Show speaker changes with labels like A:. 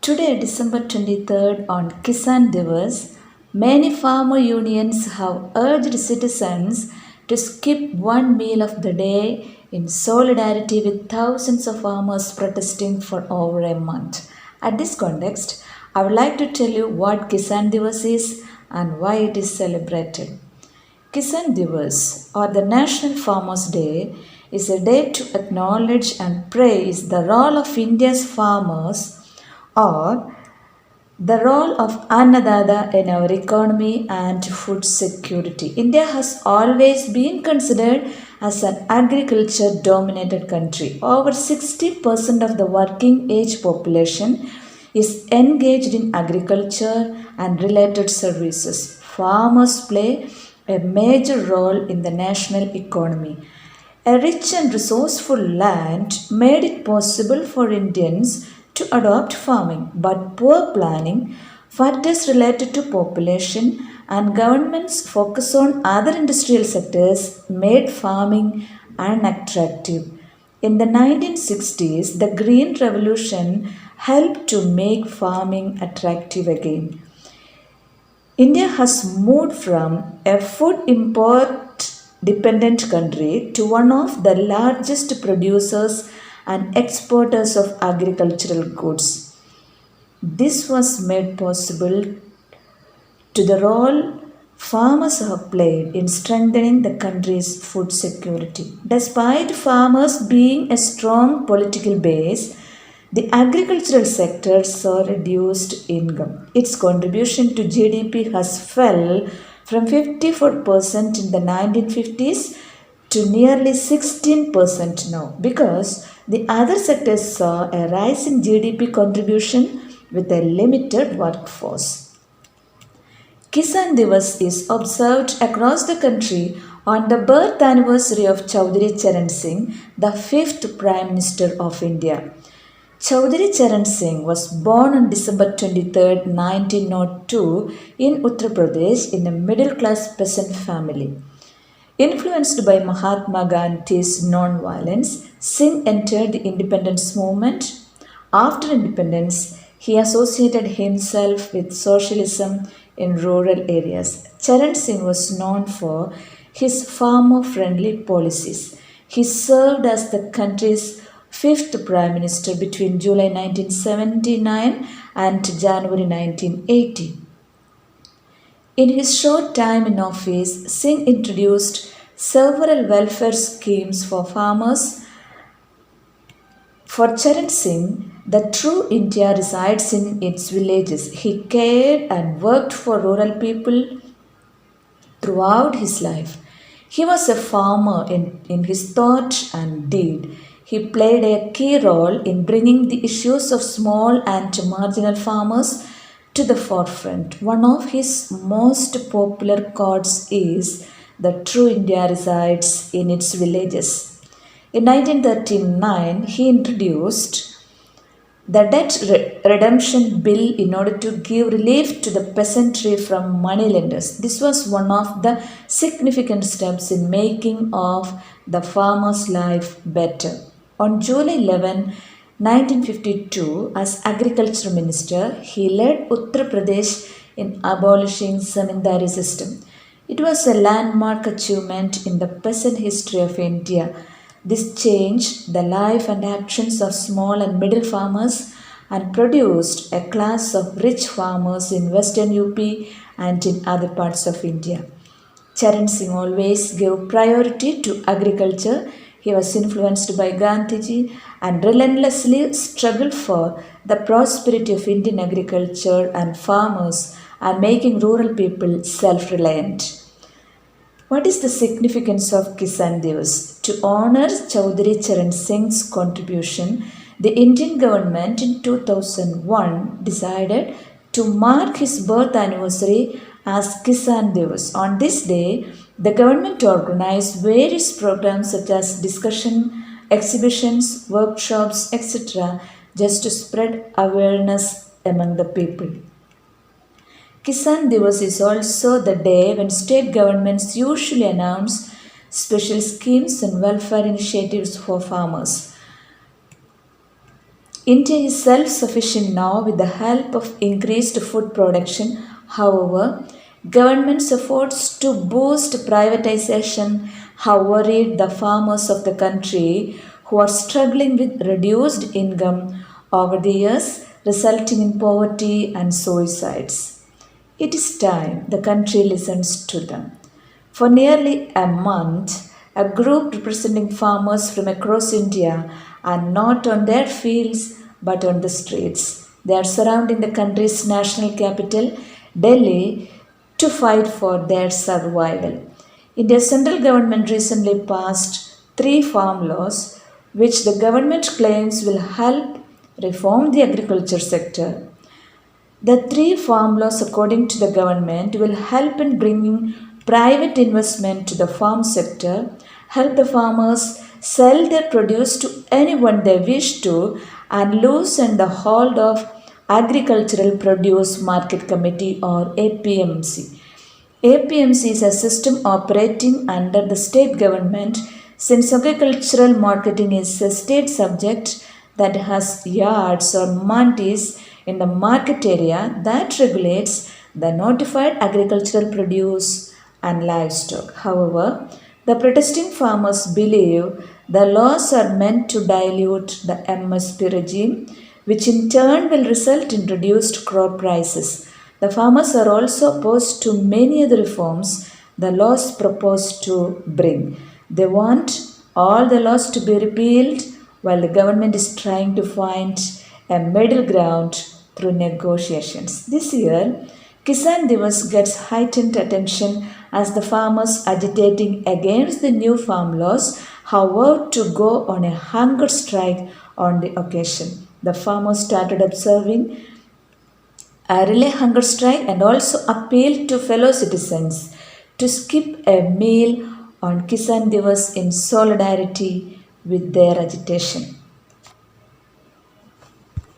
A: Today, December 23rd, on Kisan Divas, many farmer unions have urged citizens to skip one meal of the day in solidarity with thousands of farmers protesting for over a month. At this context, I would like to tell you what Kisan Divas is and why it is celebrated. Kisan Divas, or the National Farmers' Day, is a day to acknowledge and praise the role of India's farmers or the role of Annadada in our economy and food security. India has always been considered as an agriculture dominated country. Over 60% of the working age population is engaged in agriculture and related services. Farmers play a major role in the national economy. A rich and resourceful land made it possible for Indians to adopt farming, but poor planning, factors related to population, and government's focus on other industrial sectors made farming unattractive. In the 1960s, the Green Revolution helped to make farming attractive again. India has moved from a food import dependent country to one of the largest producers and exporters of agricultural goods. This was made possible to the role farmers have played in strengthening the country's food security. Despite farmers being a strong political base, the agricultural sector saw reduced income. Its contribution to GDP has fell from 54% in the 1950s to nearly 16% now because the other sectors saw a rise in GDP contribution with a limited workforce. Kisan Divas is observed across the country on the birth anniversary of Chaudhary Charan Singh, the fifth Prime Minister of India. Chaudhary Charan Singh was born on December 23, 1902 in Uttar Pradesh in a middle class peasant family. Influenced by Mahatma Gandhi's non-violence, Singh entered the independence movement. After independence, he associated himself with socialism in rural areas. Charan Singh was known for his farmer-friendly policies. He served as the country's fifth prime minister between July 1979 and January 1980. In his short time in office, Singh introduced several welfare schemes for farmers. For Charan Singh, the true India resides in its villages. He cared and worked for rural people throughout his life. He was a farmer in his thought and deed. He played a key role in bringing the issues of small and marginal farmers to the forefront. One of his most popular quotes is, "The true India resides in its villages." In 1939, he introduced the redemption bill in order to give relief to the peasantry from moneylenders. This was one of the significant steps in making of the farmer's life better. On July 11, 1952, as agriculture minister, he led Uttar Pradesh in abolishing zamindari system. It was a landmark achievement in the peasant history of India. This changed the life and actions of small and middle farmers and produced a class of rich farmers in western UP and in other parts of India. Charan Singh always gave priority to agriculture. He was influenced by Gandhiji and relentlessly struggled for the prosperity of Indian agriculture and farmers and making rural people self-reliant. What is the significance of Kisan Divas? To honor Chaudhary Charan Singh's contribution, the Indian government in 2001 decided to mark his birth anniversary as Kisan Divas. On this day, the government organized various programs such as discussion, exhibitions, workshops, etc., just to spread awareness among the people. Kisan Divas is also the day when state governments usually announce special schemes and welfare initiatives for farmers. India is self sufficient now with the help of increased food production. However, government's efforts to boost privatization have worried the farmers of the country who are struggling with reduced income over the years, resulting in poverty and suicides. It is time the country listens to them. For nearly a month, a group representing farmers from across India are not on their fields but on the streets. They are surrounding the country's national capital, Delhi, to fight for their survival. India's central government recently passed three farm laws which the government claims will help reform the agriculture sector. The three farm laws, according to the government, will help in bringing private investment to the farm sector, help the farmers sell their produce to anyone they wish to, and loosen the hold of Agricultural Produce Market Committee or APMC. APMC is a system operating under the state government since agricultural marketing is a state subject that has yards or mandis in the market area that regulates the notified agricultural produce and livestock. However, the protesting farmers believe the laws are meant to dilute the MSP regime, which in turn will result in reduced crop prices. The farmers are also opposed to many other reforms the laws propose to bring. They want all the laws to be repealed while the government is trying to find a middle ground through negotiations. This year, Kisan Divas gets heightened attention as the farmers agitating against the new farm laws have vowed to go on a hunger strike on the occasion. The farmers started observing a relay hunger strike and also appealed to fellow citizens to skip a meal on Kisan Divas in solidarity with their agitation.